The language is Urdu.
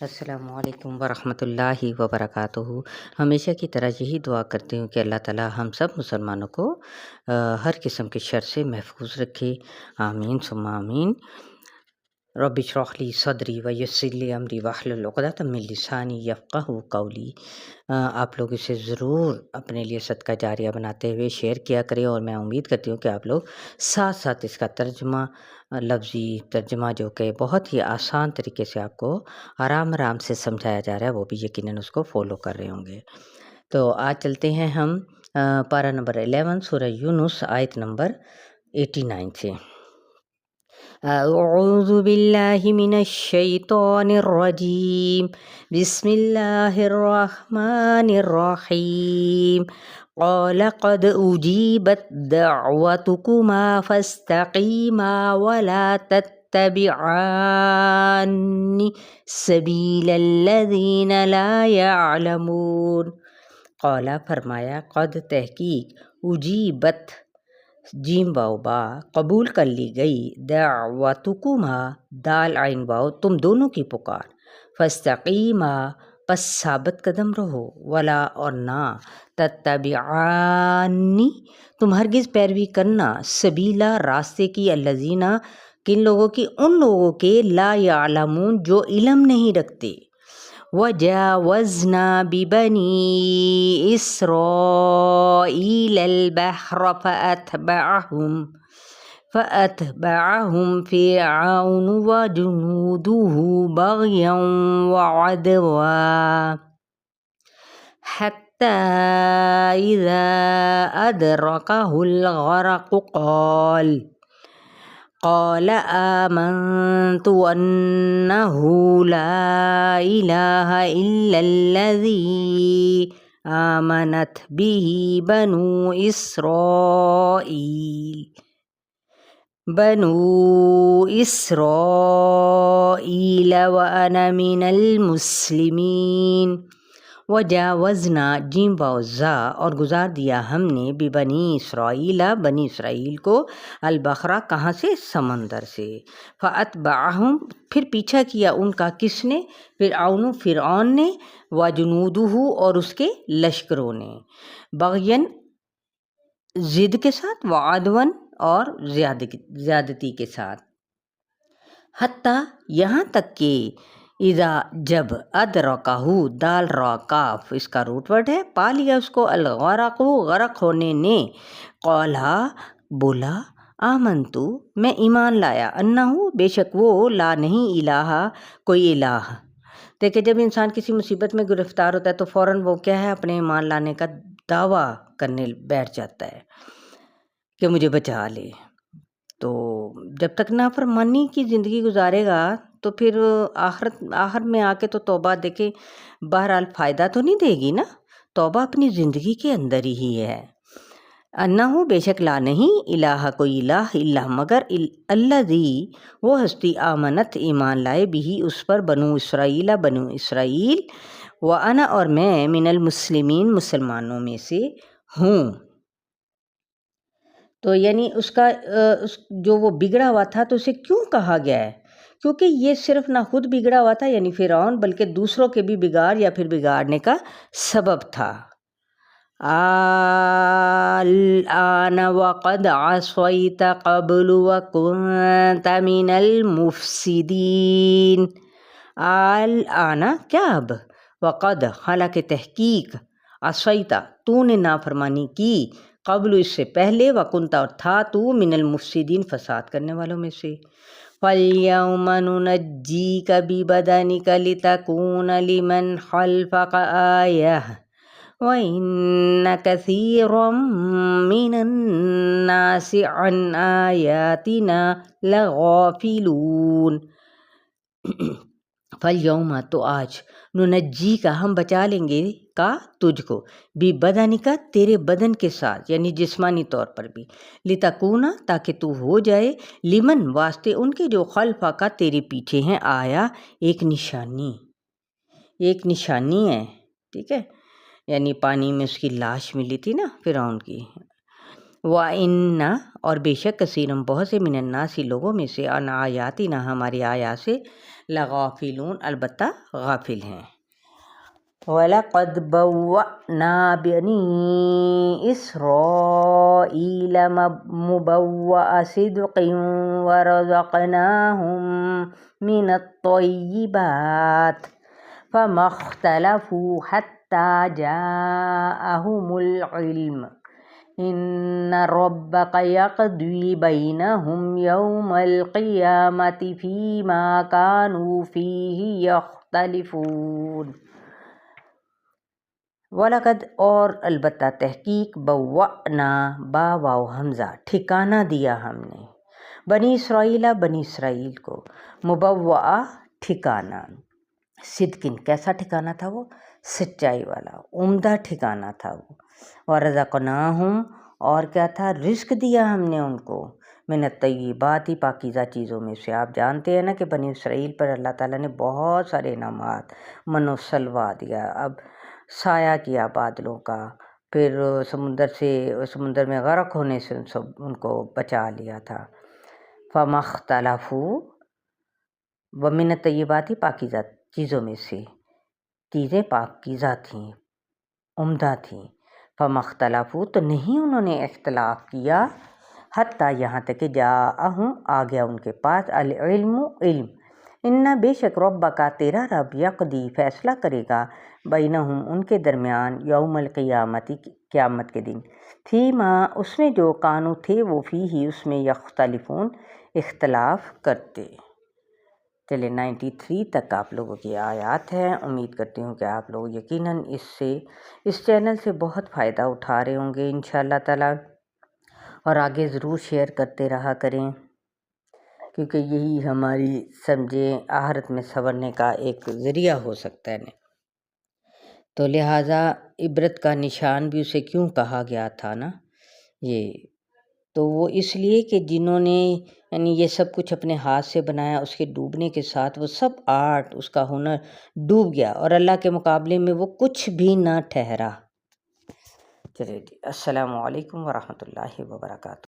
السلام علیکم ورحمۃ اللہ وبرکاتہ۔ ہمیشہ کی طرح یہی دعا کرتی ہوں کہ اللہ تعالیٰ ہم سب مسلمانوں کو ہر قسم کے شر سے محفوظ رکھے، آمین ثم آمین۔ رب اشرح لی صدری ویسر لی امری واحلل عقدۃ من لسانی یفقہوا قولی۔ آپ لوگ اسے ضرور اپنے لیے صدقہ جاریہ بناتے ہوئے شیئر کیا کریں، اور میں امید کرتی ہوں کہ آپ لوگ ساتھ ساتھ اس کا ترجمہ، لفظی ترجمہ جو کہ بہت ہی آسان طریقے سے آپ کو آرام سے سمجھایا جا رہا ہے، وہ بھی یقیناً اس کو فالو کر رہے ہوں گے۔ تو آج چلتے ہیں ہم پارہ نمبر 11 سورہ یونس آیت نمبر 89 سے۔ اعوذ باللہ من الشیطان الرجیم، بسم اللہ الرحمن الرحیم۔ قال قد اجیبت دعوتکما فاستقیما ولا تتبعان سبیل الذین لا یعلمون۔ قال فرمایا، قد تحقیق، اجیبت جیم واو با قبول کر لی گئی، دعوتکما دال عین واو تم دونوں کی پکار، فاستقیما پس ثابت قدم رہو، ولا اور نہ، تتبعانی تم ہرگز پیروی کرنا، سبیلا راستے کی، الذین کن لوگوں کی، ان لوگوں کے، لا یعلمون جو علم نہیں رکھتے۔ وجاوزنا ببنی اسرائیل البحر فأتبعهم فرعون وجنوده بغیا وعدوا حتى إذا أدركه الغرق قال آمنت أنه لا إله إلا الذي آمنت به بنو إسرائيل وأنا من المسلمين۔ وجاوزنا جیم واو زا اور گزار دیا ہم نے، ببنی اسرائیل بنی اسرائیل کو، البحر کہاں سے، سمندر سے، فاتبعہم پھر پیچھا کیا ان کا، کس نے، فرعون نے، وجنودہ اور اس کے لشکروں نے، بغین ضد کے ساتھ، وعدون اور زیادتی کے ساتھ، حتیٰ یہاں تک کہ، اذا جب، ادرکہ دال را کاف اس کا روٹ ورڈ ہے، پا لیا اس کو، الغرق غرق ہونے نے، قالا بولا، آمنتو میں ایمان لایا، انہو بے شک وہ، لا نہیں، الہ کوئی الہ۔ دیکھیں جب انسان کسی مصیبت میں گرفتار ہوتا ہے تو فوراً وہ کیا ہے، اپنے ایمان لانے کا دعویٰ کرنے بیٹھ جاتا ہے کہ مجھے بچا لے۔ تو جب تک نافرمانی کی زندگی گزارے گا تو پھر آخر میں آ کے تو توبہ دیکھیں بہرحال فائدہ تو نہیں دے گی نا، توبہ اپنی زندگی کے اندر ہی ہے۔ انہو بے شک لا نہیں، الہ کوئی الہ، الا مگر، الذی وہ ہستی، آمنت ایمان لائے، بھی اس پر، بنو اسرائیل، وانا اور میں، من المسلمین مسلمانوں میں سے ہوں۔ تو یعنی اس کا جو وہ بگڑا ہوا تھا تو اسے کیوں کہا گیا ہے، کیونکہ یہ صرف نہ خود بگڑا ہوا تھا یعنی فرعون، بلکہ دوسروں کے بھی بگاڑ یا پھر بگاڑنے کا سبب تھا۔ الآن وقد عصیت قبل وکنت من المفسدین۔ الآن کیا اب، وقد حالانکہ تحقیق، عصیت تو نے نافرمانی کی، قبل اس سے پہلے، وکنت اور تھا تو، من المفسدین فساد کرنے والوں میں سے۔ فَالْيَوْمَ نُنَجِّيكَ بِبَدَنِكَ لِتَكُونَ لِمَنْ خَلْفَكَ آیَةً وَإِنَّ كَثِيرًا مِّنَ النَّاسِ عَنْ آیَاتِنَا لَغَافِلُونَ۔ فَالْيَوْمَ تو آج، نُنَجِّی کا ہم بچا لیں گے، کا تجھ کو، بِبَدَنِکَ کا تیرے بدن کے ساتھ یعنی جسمانی طور پر بھی، لِتَکُونَ تاکہ تو ہو جائے، لمن واسطے ان کے جو خلفہ کا تیرے پیچھے ہیں، آیا ایک نشانی ہے، ٹھیک ہے، یعنی پانی میں اس کی لاش ملی تھی نا فرعون کی۔ وَإِنَّ اور بے شک، کثیرم بہت سے، من الناس لوگوں میں سے، عن آیاتنا ہماری آیات سے، لغافلون البتہ غافل ہیں۔ وَلَقَدْ بَوَّأْنَا بَنِي إِسْرَائِيلَ مُبَوَّأَ صِدْقٍ وَرَزَقْنَاهُمْ مِنَ الطَّيِّبَاتِ فَمَا اخْتَلَفُوا حَتَّى جَاءَهُمُ الْعِلْمُ إِنَّ رَبَّكَ يَقْضِي بَيْنَهُمْ يَوْمَ الْقِيَامَةِ فِيمَا كَانُوا فِيهِ يَخْتَلِفُونَ۔ وَلَقَدْ اور البتہ تحقیق بَوَّأْنَا با واو حمزہ ٹھکانہ دیا ہم نے بنی اسرائیل بنی اسرائیل کو مبوّع ٹھکانہ صدقن کیسا ٹھکانہ تھا وہ سچائی والا عمدہ ٹھکانہ تھا وہ ورزقناہم اور کیا تھا رزق دیا ہم نے ان کو من الطیبات پاکیزہ چیزوں میں سے۔ آپ جانتے ہیں نا کہ بنی اسرائیل پر اللہ تعالیٰ نے بہت سارے انعامات من و سلوہ دیا، اب سایہ کیا بادلوں کا، پھر سمندر میں غرق ہونے سے ان کو بچا لیا تھا۔ فَمَا اخْتَلَفُوا وَمِنَ الطَّيِّبَاتِ پاکیزہ چیزوں میں سے، چیزیں پاکیزہ تھیں عمدہ تھیں۔ فَمَا اخْتَلَفُوا تو نہیں انہوں نے اختلاف کیا، حتیٰ یہاں تک کہ جاءہم آ گیا ان کے پاس العلم علم، ان بے شک ربک تیرا رب یقضی فیصلہ کرے گا بینہم ان کے درمیان یوم القیامت قیامت کے دن فیما اس میں جو کانو تھے وہ فیہ اس میں یختلفون اختلاف کرتے۔ چلے 93 تک آپ لوگوں کی آیات ہیں، امید کرتی ہوں کہ آپ لوگ یقیناً اس چینل سے بہت فائدہ اٹھا رہے ہوں گے انشاءاللہ تعالیٰ، اور آگے ضرور شیئر کرتے رہا کریں کیونکہ یہی ہماری سمجھیں آخرت میں سنورنے کا ایک ذریعہ ہو سکتا ہے۔ تو لہٰذا عبرت کا نشان بھی اسے کیوں کہا گیا تھا نا، یہ تو وہ اس لیے کہ جنہوں نے یعنی یہ سب کچھ اپنے ہاتھ سے بنایا، اس کے ڈوبنے کے ساتھ وہ سب آرٹ اس کا ہنر ڈوب گیا اور اللہ کے مقابلے میں وہ کچھ بھی نہ ٹھہرا۔ چلے جی، السلام علیکم ورحمۃ اللہ وبرکاتہ۔